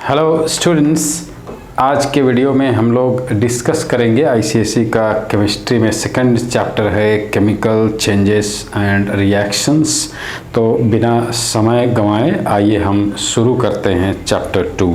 Hello students, आज के video में हम लोग डिस्कस करेंगे आईसीएसई का केमिस्ट्री में सेकंड चैप्टर है केमिकल चेंजेस एंड रिएक्शंस। तो बिना समय गंवाए आइए हम शुरू करते हैं चैप्टर 2।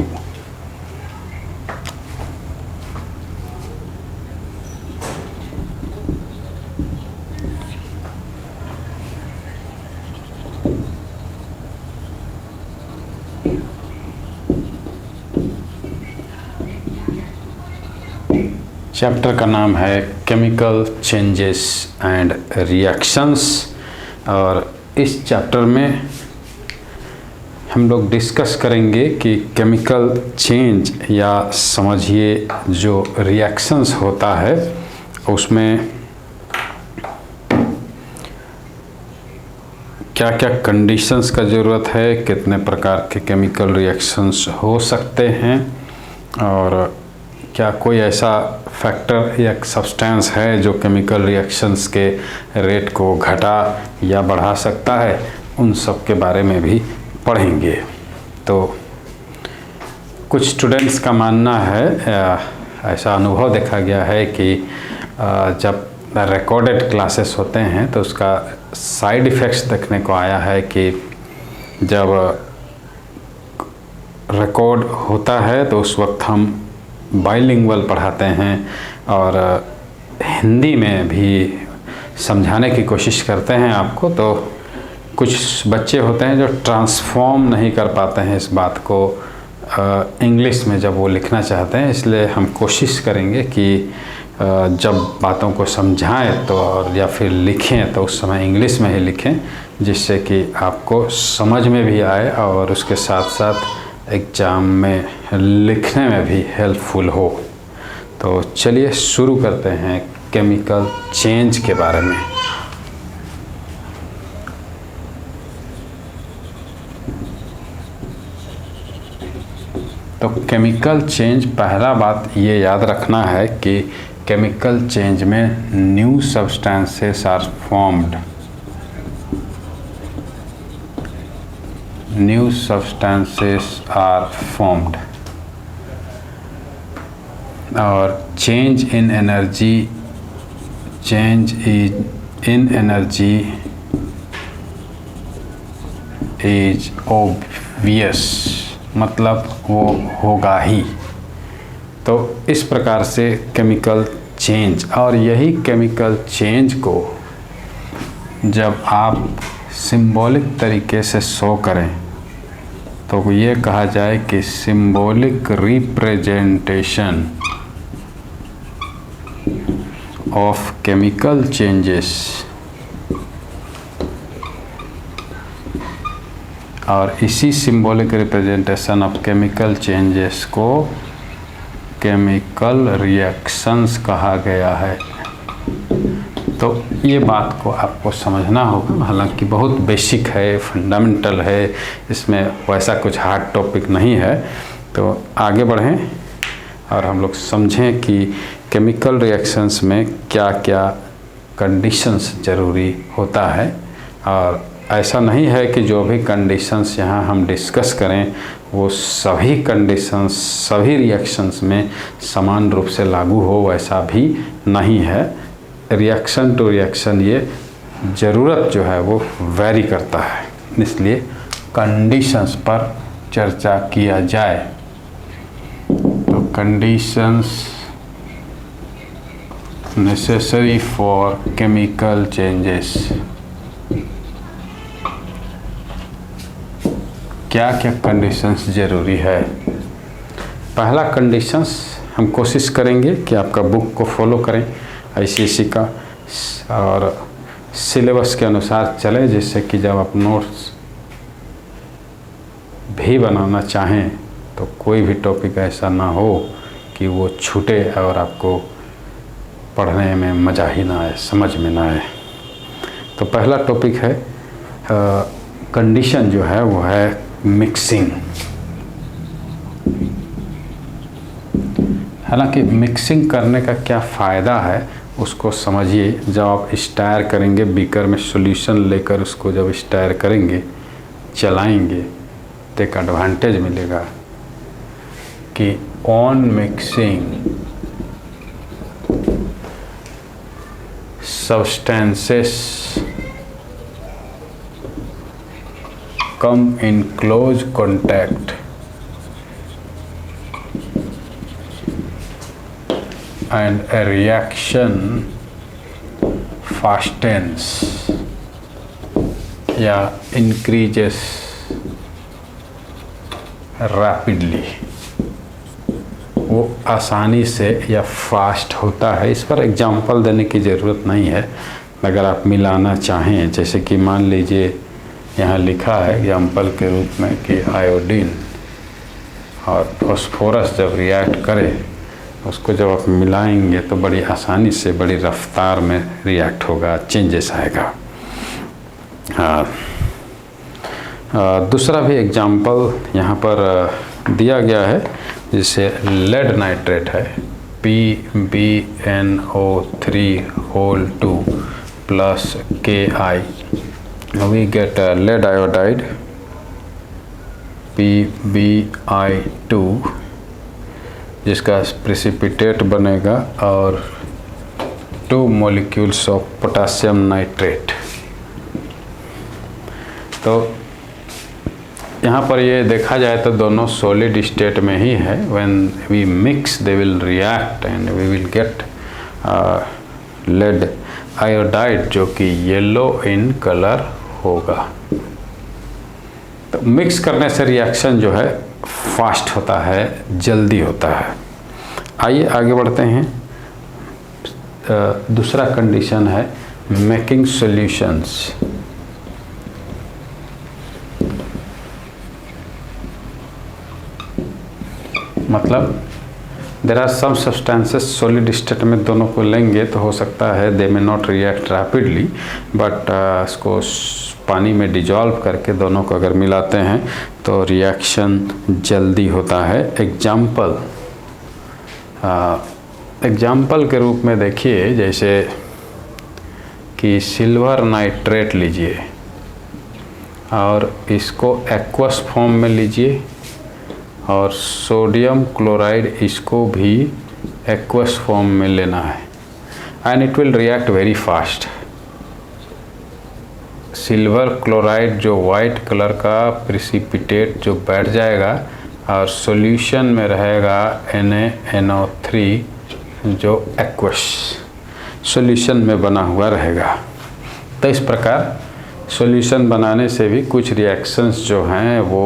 चैप्टर का नाम है केमिकल चेंजेस एंड रिएक्शंस और इस चैप्टर में हम लोग डिस्कस करेंगे कि केमिकल चेंज या समझिए जो रिएक्शंस होता है उसमें क्या क्या कंडीशंस का ज़रूरत है, कितने प्रकार के केमिकल रिएक्शंस हो सकते हैं और क्या कोई ऐसा फैक्टर या सब्सटेंस है जो केमिकल रिएक्शंस के रेट को घटा या बढ़ा सकता है, उन सब के बारे में भी पढ़ेंगे। तो कुछ स्टूडेंट्स का मानना है, ऐसा अनुभव देखा गया है कि जब रिकॉर्डेड क्लासेस होते हैं तो उसका साइड इफ़ेक्ट्स देखने को आया है कि जब रिकॉर्ड होता है तो उस वक्त हम बाइलिंगुअल पढ़ाते हैं और हिंदी में भी समझाने की कोशिश करते हैं आपको। तो कुछ बच्चे होते हैं जो ट्रांसफॉर्म नहीं कर पाते हैं इस बात को इंग्लिश में जब वो लिखना चाहते हैं, इसलिए हम कोशिश करेंगे कि जब बातों को समझाएं तो और या फिर लिखें तो उस समय इंग्लिश में ही लिखें, जिससे कि आपको समझ में भी आए और उसके साथ साथ एग्ज़ाम में लिखने में भी हेल्पफुल हो। तो चलिए शुरू करते हैं केमिकल चेंज के बारे में। तो केमिकल चेंज, पहला बात ये याद रखना है कि केमिकल चेंज में new substances are formed. New substances are formed और change in energy is obvious, मतलब वो होगा ही। तो इस प्रकार से केमिकल चेंज, और यही केमिकल चेंज को जब आप सिंबॉलिक तरीके से शो करें तो ये कहा जाए कि symbolic representation of chemical changes. और इसी symbolic representation of chemical changes को केमिकल रिएक्शंस कहा गया है। तो ये बात को आपको समझना होगा, हालांकि बहुत बेसिक है, फंडामेंटल है, इसमें वैसा कुछ हार्ड टॉपिक नहीं है। तो आगे बढ़ें और हम लोग समझें कि केमिकल रिएक्शंस में क्या क्या कंडीशंस ज़रूरी होता है। और ऐसा नहीं है कि जो भी कंडीशंस यहाँ हम डिस्कस करें वो सभी कंडीशंस सभी रिएक्शंस में समान रूप से लागू हो, वैसा भी नहीं है। रिएक्शन टू रिएक्शन ये ज़रूरत जो है वो वैरी करता है, इसलिए कंडीशंस पर चर्चा किया जाए। तो conditions necessary for chemical changes, क्या क्या कंडीशंस ज़रूरी है। पहला कंडीशंस हम कोशिश करेंगे कि आपका बुक को फॉलो करें आईसीएसई का और सिलेबस के अनुसार चलें, जिससे कि जब आप नोट्स भी बनाना चाहें तो कोई भी टॉपिक ऐसा ना हो कि वो छूटे और आपको पढ़ने में मज़ा ही ना आए, समझ में ना आए। तो पहला टॉपिक है कंडीशन जो है वो है मिक्सिंग। हालांकि मिक्सिंग करने का क्या फ़ायदा है उसको समझिए। जब आप स्टायर करेंगे, बीकर में सॉल्यूशन लेकर उसको जब स्टायर करेंगे, चलाएंगे तो एक एडवांटेज मिलेगा कि on mixing substances come in close contact and a reaction fastens या increases rapidly, वो आसानी से या फास्ट होता है। इस पर एग्जाम्पल देने की ज़रूरत नहीं है। अगर आप मिलाना चाहें, जैसे कि मान लीजिए यहाँ लिखा है एग्जाम्पल के रूप में कि आयोडीन और फॉस्फोरस जब रिएक्ट करे, उसको जब आप मिलाएंगे तो बड़ी आसानी से, बड़ी रफ्तार में रिएक्ट होगा, चेंजेस आएगा। दूसरा भी एग्जाम्पल यहाँ पर दिया गया है, जिसे लेड नाइट्रेट है, PbNO3 plus Ki, we get lead iodide PbI2, जिसका प्रेसिपिटेट बनेगा और 2 molecules ऑफ पोटासियम नाइट्रेट। तो यहाँ पर ये देखा जाए तो दोनों सॉलिड स्टेट में ही है। When we mix they will react and we will get lead iodide, जो कि येलो इन कलर होगा। तो मिक्स करने से रिएक्शन जो है फास्ट होता है, जल्दी होता है। आइए आगे बढ़ते हैं। दूसरा कंडीशन है मेकिंग सॉल्यूशंस। मतलब there are some substances solid state में दोनों को लेंगे तो हो सकता है they may not react rapidly, but इसको पानी में डिजॉल्व करके दोनों को अगर मिलाते हैं तो रिएक्शन जल्दी होता है। एग्जाम्पल के रूप में देखिए, जैसे कि सिल्वर नाइट्रेट लीजिए और इसको एक्वस फॉर्म में लीजिए, और सोडियम क्लोराइड इसको भी एक्वस फॉर्म में लेना है, and it will react very fast. Silver chloride जो वाइट कलर का प्रेसिपिटेट जो बैठ जाएगा और सॉल्यूशन में रहेगा NaNO3 जो एक्वस सॉल्यूशन में बना हुआ रहेगा। तो इस प्रकार सॉल्यूशन बनाने से भी कुछ रिएक्शंस जो हैं वो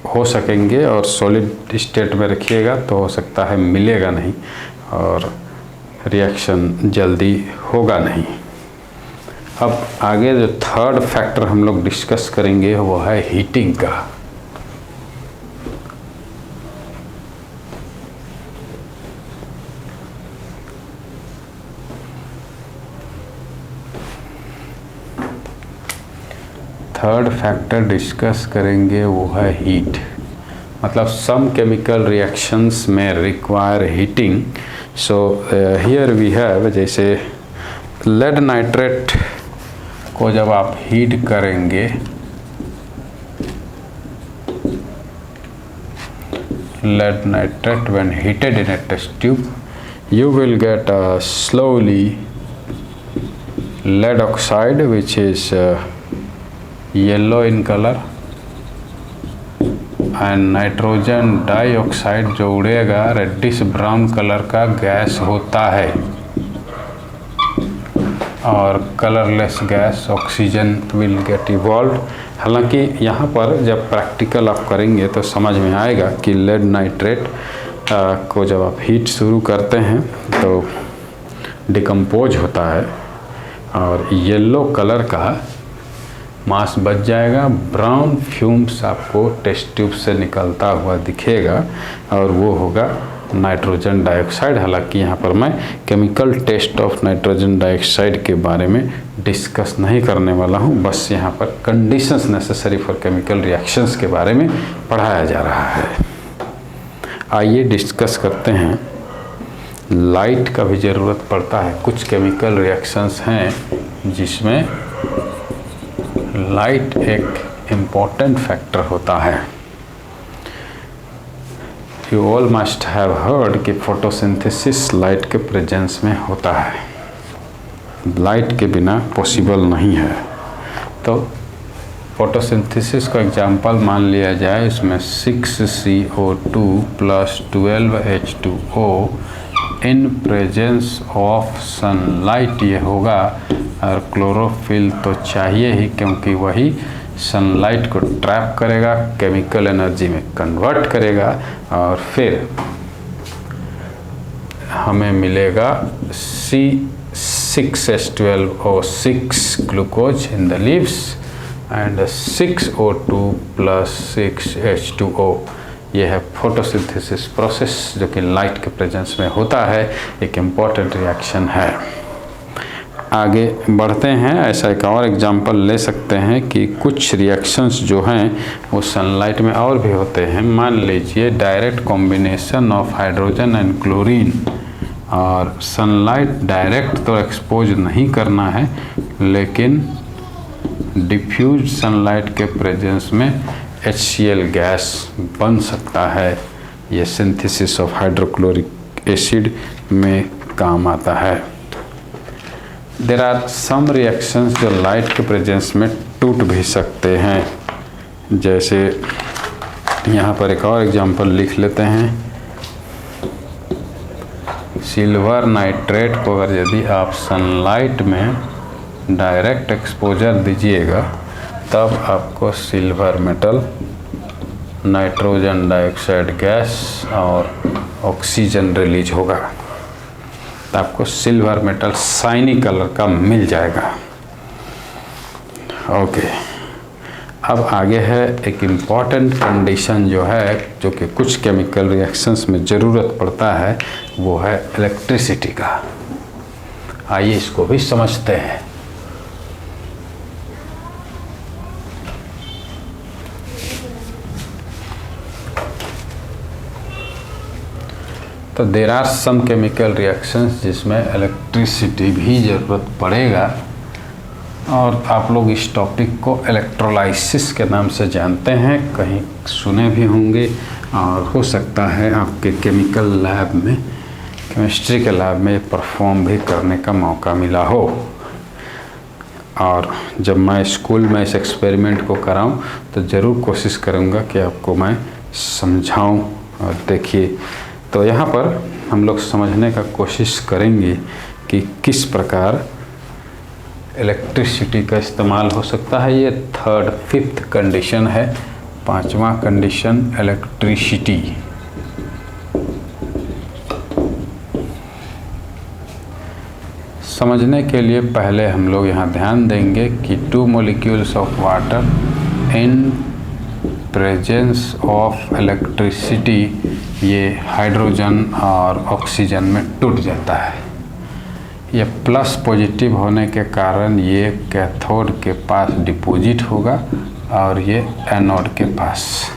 हो सकेंगे, और सॉलिड स्टेट में रखिएगा तो हो सकता है मिलेगा नहीं और रिएक्शन जल्दी होगा नहीं। अब आगे जो थर्ड फैक्टर हम लोग डिस्कस करेंगे वो है हीटिंग का। थर्ड फैक्टर डिस्कस करेंगे वो है हीट। मतलब सम केमिकल रिएक्शंस में require heating. So here we have, जैसे लेड नाइट्रेट को जब आप हीट करेंगे, lead nitrate when heated in a test tube, you will get slowly lead oxide which is yellow in color, and nitrogen dioxide जो उड़ेगा reddish brown colour का gas होता है, और colourless gas oxygen will get evolve. हालांकि यहाँ पर जब प्रैक्टिकल आप करेंगे तो समझ में आएगा कि लेड नाइट्रेट को जब आप हीट शुरू करते हैं तो डिकम्पोज होता है और येलो कलर का मास बच जाएगा, ब्राउन फ्यूम्स आपको टेस्ट ट्यूब से निकलता हुआ दिखेगा और वो होगा नाइट्रोजन डाइऑक्साइड। हालांकि यहाँ पर मैं chemical test of nitrogen dioxide के बारे में डिस्कस नहीं करने वाला हूँ, बस यहाँ पर conditions necessary for chemical reactions के बारे में पढ़ाया जा रहा है। आइए डिस्कस करते हैं। लाइट का भी ज़रूरत पड़ता है। कुछ केमिकल रिएक्शंस हैं जिसमें लाइट एक इम्पॉर्टेंट फैक्टर होता है। You all must have heard कि फोटोसिंथेसिस लाइट के प्रेजेंस में होता है, लाइट के बिना पॉसिबल नहीं है। तो फोटोसिंथेसिस का एग्जांपल मान लिया जाए, इसमें 6CO2 plus 12H2O in presence of sunlight ये होगा, और क्लोरोफिल तो चाहिए ही क्योंकि वही सनलाइट को ट्रैप करेगा, केमिकल एनर्जी में कन्वर्ट करेगा, और फिर हमें मिलेगा C6H12O6 glucose in the leaves and 6O2 plus 6H2O। ये है फोटोसिंथेसिस प्रोसेस जो कि लाइट के प्रेजेंस में होता है, एक इम्पॉर्टेंट रिएक्शन है। आगे बढ़ते हैं, ऐसा एक और एग्जांपल ले सकते हैं कि कुछ रिएक्शंस जो हैं वो सनलाइट में और भी होते हैं। मान लीजिए direct combination of hydrogen and chlorine, और सनलाइट डायरेक्ट तो एक्सपोज नहीं करना है, लेकिन डिफ्यूज सनलाइट के प्रेजेंस में HCl गैस बन सकता है। ये सिंथेसिस ऑफ हाइड्रोक्लोरिक एसिड में काम आता है। देयर आर सम रिएक्शंस जो लाइट के प्रेजेंस में टूट भी सकते हैं, जैसे यहाँ पर एक और एग्जांपल लिख लेते हैं। सिल्वर नाइट्रेट को अगर यदि आप सनलाइट में डायरेक्ट एक्सपोजर दीजिएगा तब आपको silver metal, nitrogen dioxide gas और ऑक्सीजन रिलीज होगा, तो आपको सिल्वर मेटल शाइनी कलर का मिल जाएगा। ओके, अब आगे है एक इम्पॉर्टेंट कंडीशन जो है, जो कि कुछ केमिकल रिएक्शंस में ज़रूरत पड़ता है, वो है इलेक्ट्रिसिटी का। आइए इसको भी समझते हैं। तो there are some chemical reactions जिसमें इलेक्ट्रिसिटी भी ज़रूरत पड़ेगा, और आप लोग इस टॉपिक को इलेक्ट्रोलाइसिस के नाम से जानते हैं, कहीं सुने भी होंगे, और हो सकता है आपके केमिकल लैब में, केमिस्ट्री के लैब में परफॉर्म भी करने का मौका मिला हो। और जब मैं स्कूल में इस एक्सपेरिमेंट को कराऊं तो ज़रूर कोशिश करूंगा कि आपको मैं समझाऊं। और देखिए, तो यहाँ पर हम लोग समझने का कोशिश करेंगे कि किस प्रकार इलेक्ट्रिसिटी का इस्तेमाल हो सकता है। ये थर्ड फिफ्थ कंडीशन है, पांचवा कंडीशन इलेक्ट्रिसिटी। समझने के लिए पहले हम लोग यहाँ ध्यान देंगे कि 2 molecules of water in presence of electricity, ये हाइड्रोजन और ऑक्सीजन में टूट जाता है। ये प्लस पॉजिटिव होने के कारण ये कैथोड के पास डिपॉजिट होगा और ये एनोड के पास।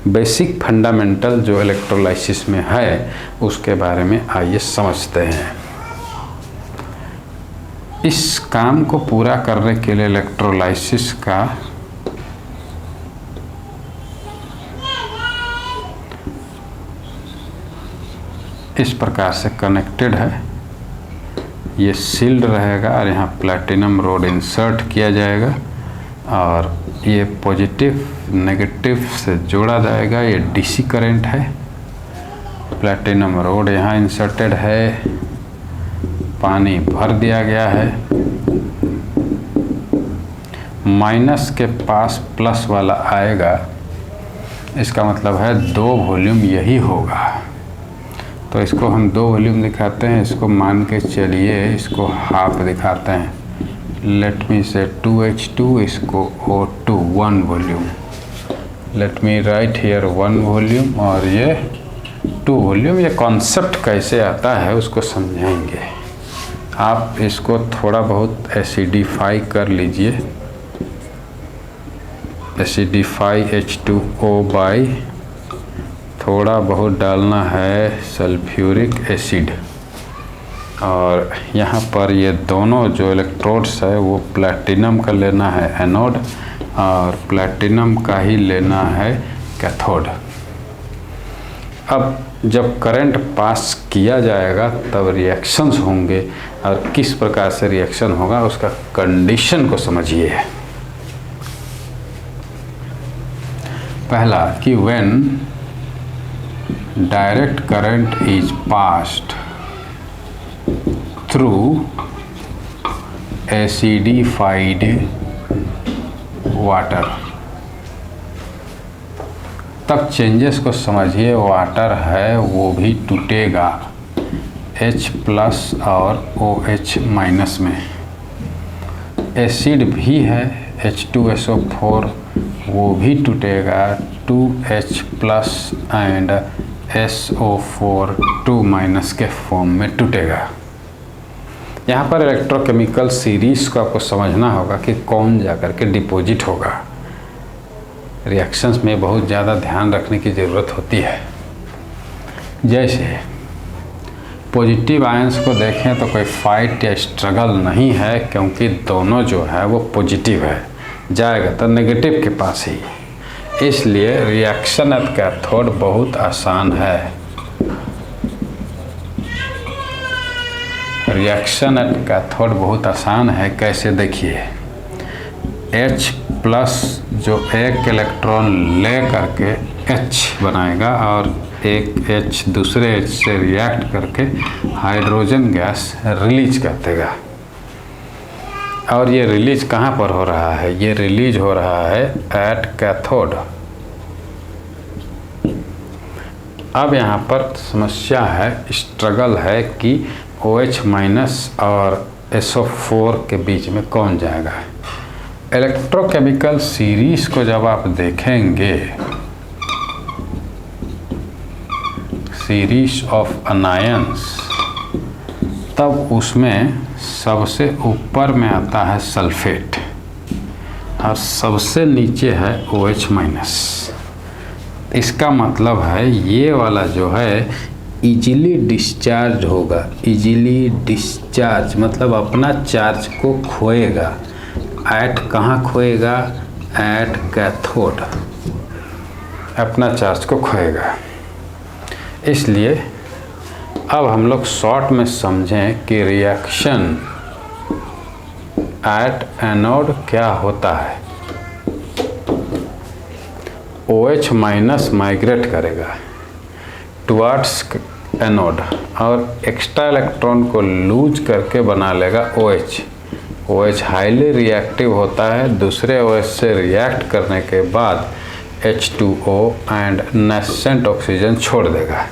बेसिक फंडामेंटल जो इलेक्ट्रोलाइसिस में है उसके बारे में आइए समझते हैं। इस काम को पूरा करने के लिए इलेक्ट्रोलाइसिस का इस प्रकार से कनेक्टेड है, ये सील्ड रहेगा और यहाँ प्लैटिनम रोड इंसर्ट किया जाएगा और ये पॉजिटिव नेगेटिव से जोड़ा जाएगा। ये डीसी करंट है, प्लैटिनम रोड यहाँ इंसर्टेड है, पानी भर दिया गया है, माइनस के पास प्लस वाला आएगा, इसका मतलब है 2 वॉल्यूम यही होगा। तो इसको हम 2 वॉल्यूम दिखाते हैं, इसको मान के चलिए इसको हाफ दिखाते हैं। लेट मी से 2H2, इसको O2 1 volume. Let me right here 1 volume और ये 2 वॉल्यूम। ये कॉन्सेप्ट कैसे आता है उसको समझाएंगे। आप इसको थोड़ा बहुत एसिडिफाई कर लीजिए, एसिडिफाई H2O बाई थोड़ा बहुत डालना है सल्फ्यूरिक एसिड, और यहाँ पर ये दोनों जो इलेक्ट्रोड्स है वो प्लैटिनम का लेना है एनोड और प्लैटिनम का ही लेना है कैथोड। अब जब करंट पास किया जाएगा तब रिएक्शंस होंगे, और किस प्रकार से रिएक्शन होगा उसका कंडीशन को समझिए। पहला कि when direct current is passed through acidified water, तब चेंजेस को समझिए। वाटर है वो भी टूटेगा H+ और OH- में। एसिड भी है H2SO4, वो भी टूटेगा 2H+ एंड SO4 2- के फॉर्म में टूटेगा। यहाँ पर इलेक्ट्रोकेमिकल सीरीज को आपको समझना होगा कि कौन जाकर के डिपॉजिट होगा। रिएक्शंस में बहुत ज़्यादा ध्यान रखने की ज़रूरत होती है। जैसे पॉजिटिव आयंस को देखें तो कोई फाइट या स्ट्रगल नहीं है, क्योंकि दोनों जो है वो पॉजिटिव है, जाएगा तो नेगेटिव के पास ही। इसलिए रिएक्शन एट कैथोड बहुत आसान है। रिएक्शन एट कैथोड बहुत आसान है। कैसे देखिए, H+ जो एक इलेक्ट्रॉन ले करके H बनाएगा और एक H दूसरे H से रिएक्ट करके हाइड्रोजन गैस रिलीज कर देगा। और ये रिलीज कहाँ पर हो रहा है? ये रिलीज हो रहा है एट कैथोड। अब यहाँ पर समस्या है, स्ट्रगल है कि OH- और SO4 के बीच में कौन जाएगा। इलेक्ट्रोकेमिकल सीरीज को जब आप देखेंगे, सीरीज ऑफ अनायंस, तब उसमें सबसे ऊपर में आता है सल्फेट और सबसे नीचे है OH-। इसका मतलब है ये वाला जो है इजीली डिस्चार्ज होगा। इजीली डिस्चार्ज मतलब अपना चार्ज को खोएगा। एट कहाँ खोएगा? एट कैथोड, अपना चार्ज को खोएगा। इसलिए अब हम लोग शॉर्ट में समझें कि रिएक्शन एट एनोड क्या होता है। OH- माइग्रेट करेगा टुवर्ड्स एनोड और एक्स्ट्रा इलेक्ट्रॉन को लूज करके बना लेगा OH। OH हाईली रिएक्टिव होता है, दूसरे OH से रिएक्ट करने के बाद H2O एंड नेसेंट ऑक्सीजन छोड़ देगा।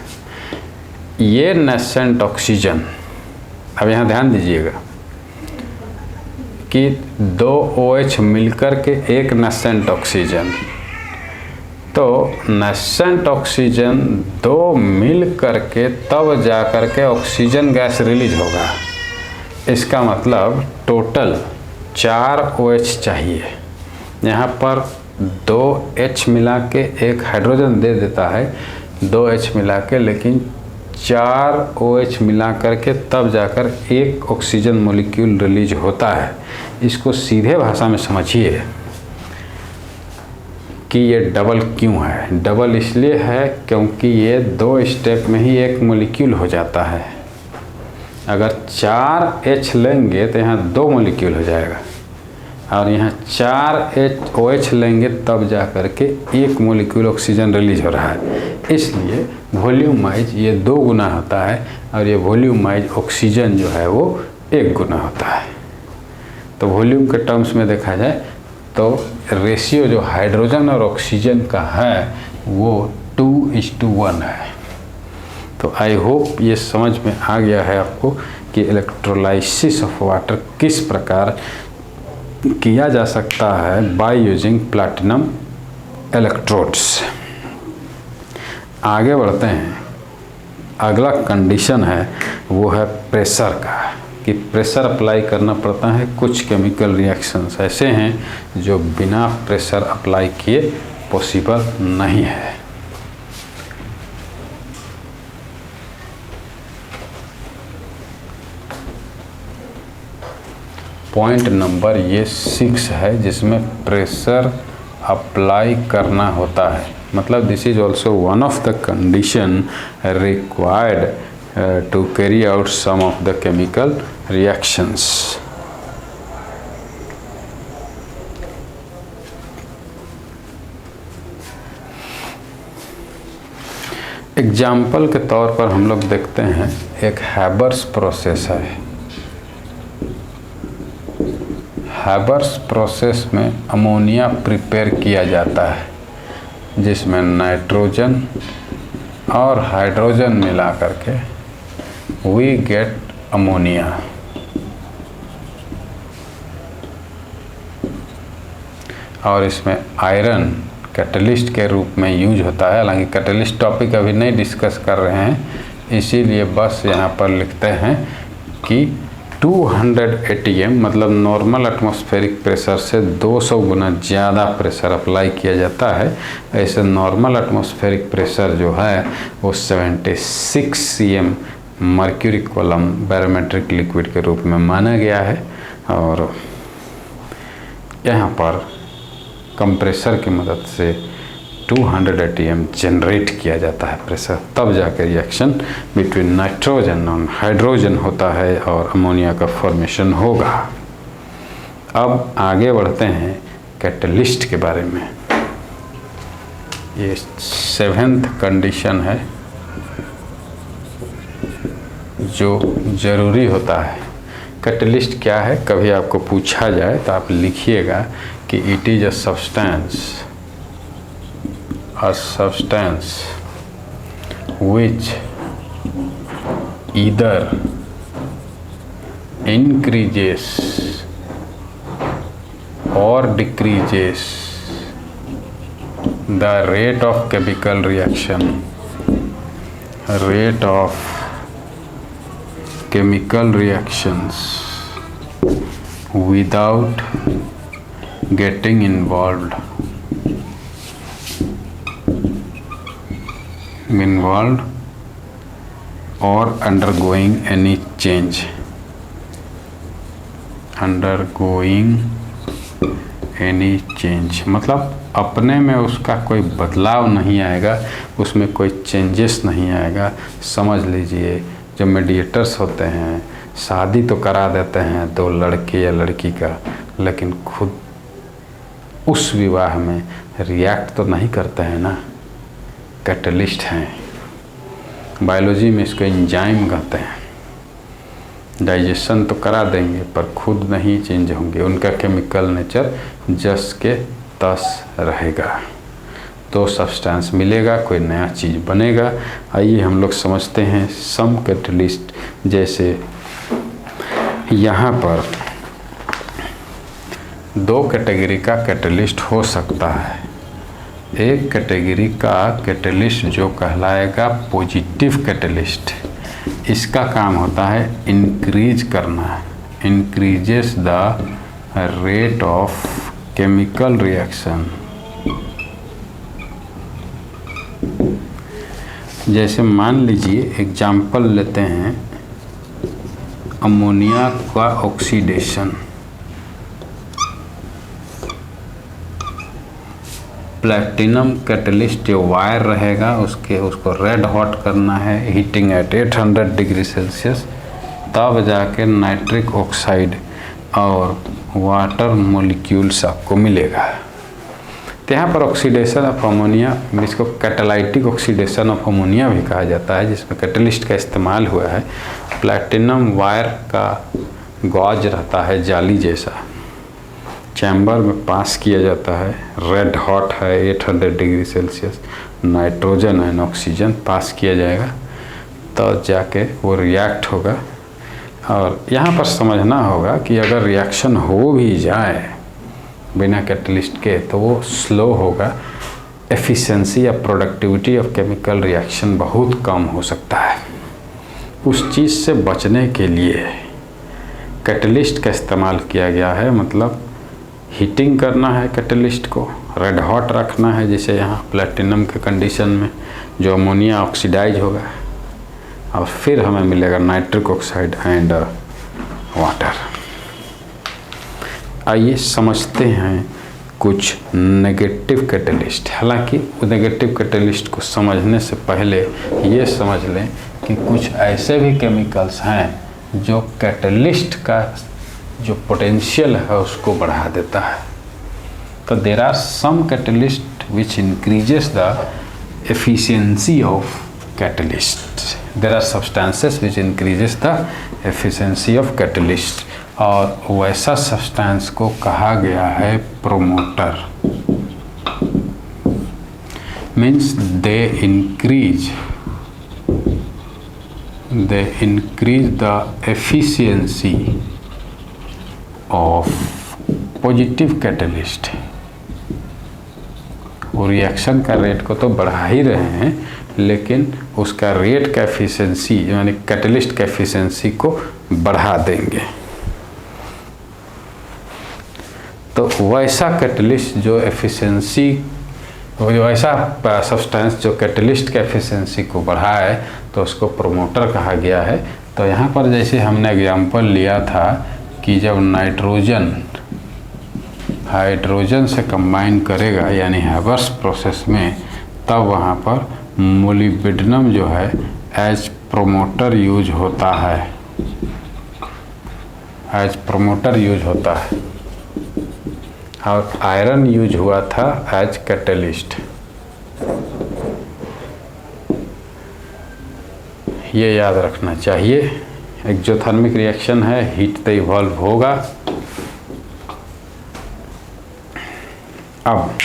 ये नेसेंट ऑक्सीजन, अब यहाँ ध्यान दीजिएगा कि 2 OH मिलकर के एक नेसेंट ऑक्सीजन, तो नेसेंट ऑक्सीजन 2 मिल करके तब जा कर के ऑक्सीजन गैस रिलीज होगा। इसका मतलब टोटल 4 OH चाहिए। यहाँ पर 2H मिला के एक हाइड्रोजन दे देता है, 2H मिला के, लेकिन 4 OH मिला करके तब जाकर एक ऑक्सीजन मॉलिक्यूल रिलीज होता है। इसको सीधे भाषा में समझिए कि ये डबल क्यों है। डबल इसलिए है क्योंकि ये 2 स्टेप में ही एक मॉलिक्यूल हो जाता है। अगर 4H लेंगे तो यहाँ 2 मॉलिक्यूल हो जाएगा, और यहाँ 4OH लेंगे तब जा कर के एक मॉलिक्यूल ऑक्सीजन रिलीज हो रहा है। इसलिए वॉल्यूम वाइज ये 2 गुना होता है, और ये वॉल्यूम वाइज ऑक्सीजन जो है वो 1 गुना होता है। तो वॉल्यूम के टर्म्स में देखा जाए तो रेशियो जो हाइड्रोजन और ऑक्सीजन का है वो 2:1 है। तो आई होप ये समझ में आ गया है आपको कि इलेक्ट्रोलाइसिस ऑफ वाटर किस प्रकार किया जा सकता है बाय यूजिंग प्लैटिनम इलेक्ट्रोड्स। आगे बढ़ते हैं। अगला कंडीशन है वो है प्रेशर का, कि प्रेशर अप्लाई करना पड़ता है। कुछ केमिकल रिएक्शंस ऐसे हैं जो बिना प्रेशर अप्लाई किए पॉसिबल नहीं है। पॉइंट नंबर ये 6 है जिसमें प्रेशर अप्लाई करना होता है। मतलब this is also one of the condition required to carry out some of the chemical reactions. Example के तौर पर हम लोग देखते हैं एक हैबर्स प्रोसेस है। हैबर्स प्रोसेस में अमोनिया प्रिपेयर किया जाता है जिसमें नाइट्रोजन और हाइड्रोजन मिला करके वी गेट अमोनिया। और इसमें आयरन कैटलिस्ट के रूप में यूज होता है। हालांकि कैटलिस्ट टॉपिक अभी नहीं डिस्कस कर रहे हैं, इसीलिए बस यहाँ पर लिखते हैं कि 200 ATM मतलब नॉर्मल एटमॉस्फेरिक प्रेशर से 200 गुना ज़्यादा प्रेशर अप्लाई किया जाता है। ऐसे नॉर्मल एटमॉस्फेरिक प्रेशर जो है वो 76 cm mercury column barometric liquid के रूप में माना गया है। और यहाँ पर कंप्रेसर की मदद से 200 ATM जनरेट किया जाता है प्रेशर, तब जाकर रिएक्शन बिटवीन नाइट्रोजन और हाइड्रोजन होता है और अमोनिया का फॉर्मेशन होगा। अब आगे बढ़ते हैं कैटलिस्ट के बारे में। ये 7th कंडीशन है जो ज़रूरी होता है। कैटलिस्ट क्या है, कभी आपको पूछा जाए तो आप लिखिएगा कि it is a substance which either increases or decreases the rate of chemical reaction, rate of chemical reactions without getting involved or undergoing any change, मतलब अपने में उसका कोई बदलाव नहीं आएगा, उसमें कोई चेंजेस नहीं आएगा। समझ लीजिए जो मीडिएटर्स होते हैं शादी तो करा देते हैं दो लड़के या लड़की का, लेकिन खुद उस विवाह में रिएक्ट तो नहीं करते हैं ना। कैटलिस्ट हैं, बायोलॉजी में इसको एंजाइम कहते हैं। डाइजेशन तो करा देंगे पर खुद नहीं चेंज होंगे, उनका केमिकल नेचर जस के तस रहेगा। तो सब्सटेंस मिलेगा, कोई नया चीज़ बनेगा। आइए हम लोग समझते हैं सम कैटलिस्ट। जैसे यहाँ पर 2 कैटेगरी का कैटलिस्ट हो सकता है। एक कैटेगरी का कैटलिस्ट जो कहलाएगा पॉजिटिव कैटलिस्ट, इसका काम होता है इंक्रीज करना, increases the rate of chemical reaction. जैसे मान लीजिए एग्जाम्पल लेते हैं अमोनिया का ऑक्सीडेशन। प्लैटिनम कैटलिस्ट जो वायर रहेगा उसको रेड हॉट करना है, हीटिंग एट 800 डिग्री सेल्सियस, तब जाके नाइट्रिक ऑक्साइड और वाटर मॉलिक्यूल्स आपको मिलेगा। तो यहाँ पर ऑक्सीडेशन ऑफ अमोनिया, जिसको कैटालाइटिक ऑक्सीडेशन ऑफ अमोनिया भी कहा जाता है, जिसमें कैटलिस्ट का इस्तेमाल हुआ है। प्लैटिनम वायर का गॉज रहता है जाली जैसा, चैम्बर में पास किया जाता है, रेड हॉट है 800 degree Celsius, nitrogen and oxygen pass किया जाएगा, तो जाके वो रिएक्ट होगा। और यहाँ पर समझना होगा कि अगर रिएक्शन हो भी जाए बिना कैटलिस्ट के तो वो स्लो होगा, एफिशिएंसी या प्रोडक्टिविटी ऑफ केमिकल रिएक्शन बहुत कम हो सकता है। उस चीज़ से बचने के लिए कैटलिस्ट का इस्तेमाल किया गया है, मतलब हीटिंग करना है कैटलिस्ट को, रेड हॉट रखना है, जैसे यहाँ प्लैटिनम के कंडीशन में जो अमोनिया ऑक्सीडाइज होगा और फिर हमें मिलेगा नाइट्रिक ऑक्साइड एंड वाटर। आइए समझते हैं कुछ नेगेटिव कैटलिस्ट। हालांकि नेगेटिव कैटलिस्ट को समझने से पहले ये समझ लें कि कुछ ऐसे भी केमिकल्स हैं जो कैटलिस्ट का जो पोटेंशियल है उसको बढ़ा देता है। तो there are some catalyst which increases the efficiency of catalyst. There are substances which increases the efficiency of catalyst, और वैसा सब्सटेंस को कहा गया है promoter. Means they increase the efficiency of positive catalyst. वो रिएक्शन का रेट को तो बढ़ा ही रहे हैं, लेकिन उसका रेट का एफिशिएंसी यानी कैटलिस्ट का एफिशिएंसी को बढ़ा देंगे। तो वैसा कैटलिस्ट जो एफिशिएंसी, वैसा सब्सटेंस जो कैटलिस्ट के एफिशिएंसी को बढ़ाए तो उसको प्रोमोटर कहा गया है। तो यहाँ पर जैसे हमने एग्जांपल लिया था कि जब नाइट्रोजन हाइड्रोजन से कंबाइन करेगा यानी हैबर्स प्रोसेस में, तब वहाँ पर मोलिब्डेनम जो है एज प्रोमोटर यूज होता है, एज प्रोमोटर यूज होता है, और आयरन यूज हुआ था एज कैटलिस्ट। ये याद रखना चाहिए। एक्सोथर्मिक रिएक्शन है, हीट तो इवॉल्व होगा। अब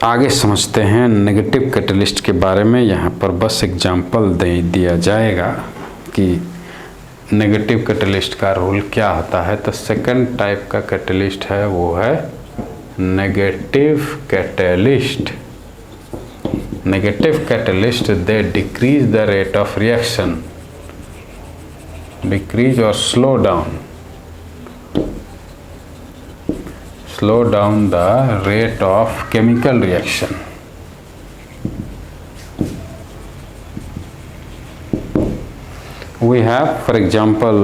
आगे समझते हैं नेगेटिव कैटलिस्ट के बारे में। यहाँ पर बस एग्जांपल दे दिया जाएगा कि नेगेटिव कैटलिस्ट का रोल क्या होता है। तो सेकंड टाइप का कैटलिस्ट है वो है negative catalyst. Negative catalyst they decrease the rate of reaction, decrease और slow down the rate of chemical reaction. We have for example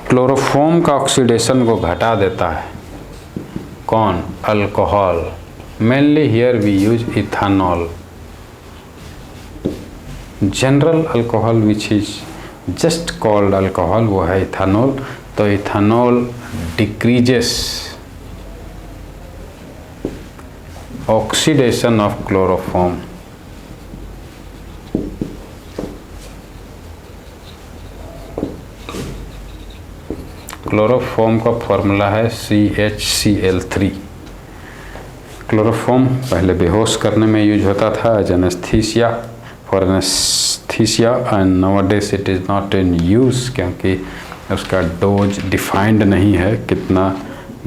chloroform का ऑक्सीडेशन को घटा देता है कौन? Alcohol. Mainly here we use ethanol. General alcohol which is just called alcohol वो है ethanol. तो ethanol decreases oxidation of chloroform. Chloroform का फॉर्मूला है CHCl3। क्लोरोफॉर्म पहले बेहोश करने में यूज होता था as anaesthesia, for anaesthesia, and nowadays it is not in use क्योंकि उसका डोज डिफाइंड नहीं है, कितना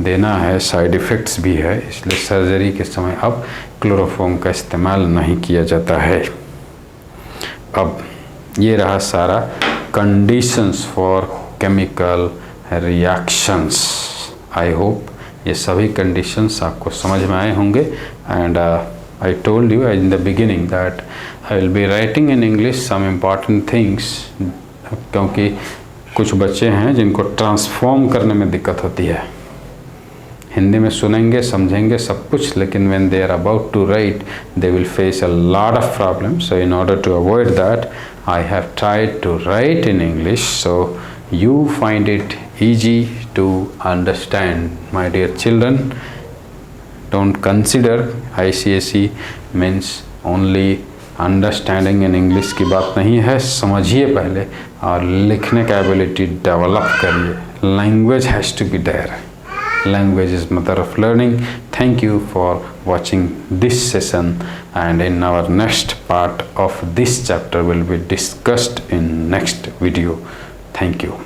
देना है, साइड इफ़ेक्ट्स भी है, इसलिए सर्जरी के समय अब क्लोरोफॉर्म का इस्तेमाल नहीं किया जाता है। अब ये रहा सारा conditions for chemical reactions. I hope ये सभी कंडीशंस आपको समझ में आए होंगे। And I told you in the beginning that I will be writing in English some important things, क्योंकि कुछ बच्चे हैं जिनको ट्रांसफॉर्म करने में दिक्कत होती है। हिंदी में सुनेंगे समझेंगे सब कुछ, लेकिन when they are about to write they will face a lot of problems. So in order to avoid that I have tried to write in English so you find it easy to understand. My dear children, don't consider ICSE means only understanding in English की बात नहीं है। समझिए पहले और लिखने का ability develop करिए। Language has to be there. Language is mother of learning. Thank you for watching this session, and in our next part of this chapter will be discussed in next video. Thank you.